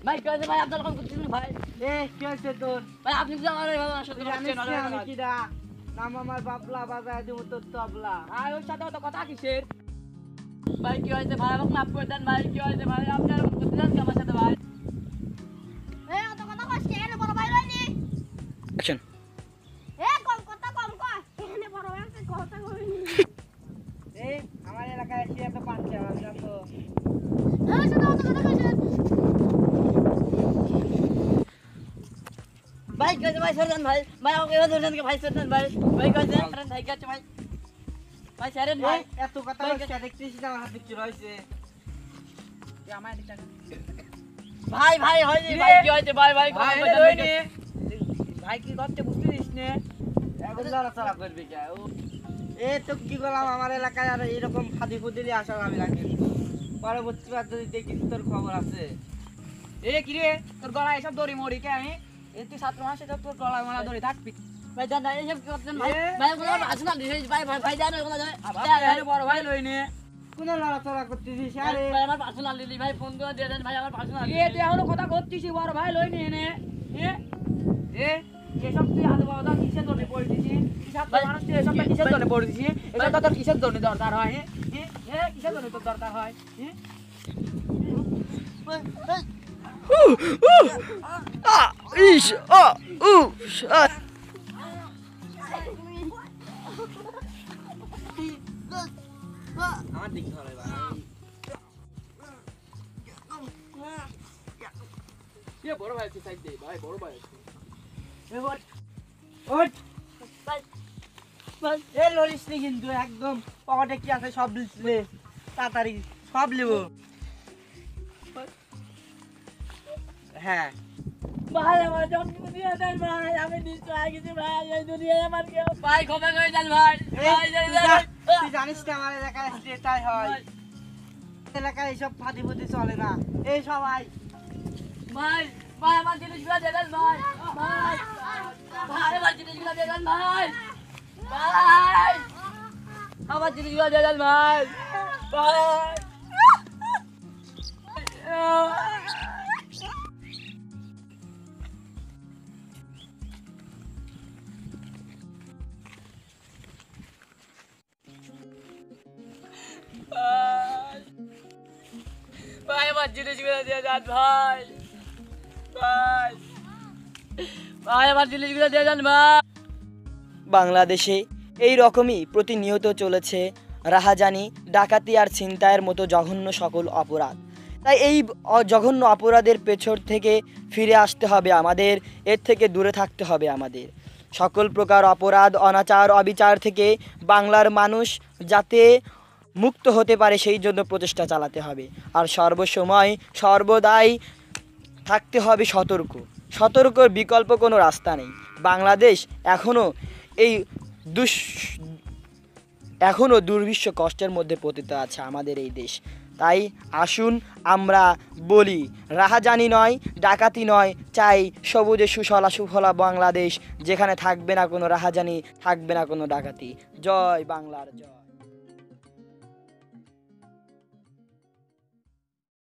ভাই কি হয়েছে ভাই আপনার কল করতেছেন ভাই এ কি হয়েছে তোর? ভাই আপনি যে আমার সাথে জানিস না আমি কিরা? নাম আমার বাবলা বাজায় দিব তোর তবলা। ভাই ওর সাথে অত কথা কিসের ভাই কি হয়েছে ভাই আমাকে মাফ করে দেন ভাই কি হয়েছে ভাই আপনি আর করতেছেন কি আমার সাথে ভাই এই অত কথা কইছ কেন বড় ভাই লইনি অ্যাকশন। এ কম কথা কম কয় এখানে বড় ভাই আছে কথা কইনি এই আমার এলাকায় এসে এত পাচ্ছে আমার তো এই শুধু অত কথা কইছ ভাই কি হয়েছে ভাই সরদান ভাই ভাই আমাকে এবার ধরছেন কি ভাই সরদান ভাই ভাই কি হয়েছে সরদান ভাই কি হয়েছে ভাই ভাই সারেন ভাই এত কথা কইছ দেখছিস না আমার হাতে কি রইছে? কি আমার দিকটা ভাই ভাই হয়নি ভাই কি হয়েছে ভাই ভাই ভাই কথা লইনি। ভাই কি করতে বুঝতেছিস না এখন লড়াচড়া করবি কে? এ তো কি করলাম আমার এলাকায় আর এরকম ফাদি ফুদিলি আসা আমি রাখি পরবর্তীবার যদি দেখিস তোর খবর আছে। এ কি রে তোর গলা এসব দড়ি মরি কে আমি এই তুই ছাত্র মাসে তো তোর গলা মালা দড়ি থাকবি ভাই জান না এসব কি করছেন ভাই ভাই ওগুলো আসনা দিছে ভাই ভাই ভাই জানো ওগুলো জানো আরে বড় ভাই লইনি কোন লড়াচড়া করতেছিস? আরে ভাই আমার পার্সোনাল লিলি ভাই ফোন করে দিয়ে দেন ভাই আমার পার্সোনাল এ তুই এখনো কথা করছিস বড় ভাই লইনি এনে এ এসব তুই আদা বাদা কিসের জন্য পড়ছিস তুই ছাত্র মানুষ তুই এসব কিসের জন্য পড়ছিস এসব তোর কিসের জন্য দরকার হয় কিসের জন্য তোর দরকার হয় ইস আ উ আ আমার দিকে ধরে ভাই এ বড় ভাই তুই সাইড দে ভাই বড় ভাই ওঠ ওঠ এ লড়িস নি কিন্তু একদম পকেটে কি আছে সব লিখলে তাড়াতাড়ি সব লিব। হ্যাঁ ভাই আমার জন্ম দিয়ে দেন ভাই আমি নিশ্চয় কিছু ভাই এই দুনিয়ায় আমার কেউ ভাই ক্ষমা করে দেন ভাই ভাই তুই জানিস না আমার এলাকায় এটাই হয়, এলাকায় এইসব ফাঁদি ফুদি চলে না। এই সবাই ভাই ভাই আমার জিনিসগুলো দিয়ে দেন ভাই ভাই ভাই আমার জিনিসগুলো দিয়ে দেন ভাই ভাই আমার জিনিসগুলো দিয়ে দেন ভাই ভাই ভাই আমার জিনিসগুলো দিয়ে দেন ভাই ভাই ভাই আমার জিনিসগুলো দিয়ে দেন ভাই বাংলাদেশে এই রকমই প্রতিনিয়ত চলেছে রাহাজানি, ডাকাতি আর ছিনতাইয়ের মতো জঘন্য সকল অপরাধ। তাই এই জঘন্য অপরাধের পেছন থেকে ফিরে আসতে হবে আমাদের, এর থেকে দূরে থাকতে হবে আমাদের। সকল প্রকার অপরাধ, অনাচার, অবিচার থেকে বাংলার মানুষ যাতে মুক্ত হতে পারে সেই জন্য প্রচেষ্টা চালাতে হবে। আর সর্বসময় সর্বদাই থাকতে হবে সতর্ক। সতর্কর বিকল্প কোনো রাস্তা নেই। বাংলাদেশ এখনও দুর্বিষহ কষ্টের মধ্যে পতিত আছে আমাদের এই দেশ। তাই আসুন আমরা বলি, রাহাজানি নয়, ডাকাতি নয়, চাই সবুজে সুফলা বাংলাদেশ, যেখানে থাকবে না কোনো রাহাজানি, থাকবে না কোনো ডাকাতি। জয় বাংলার জয়।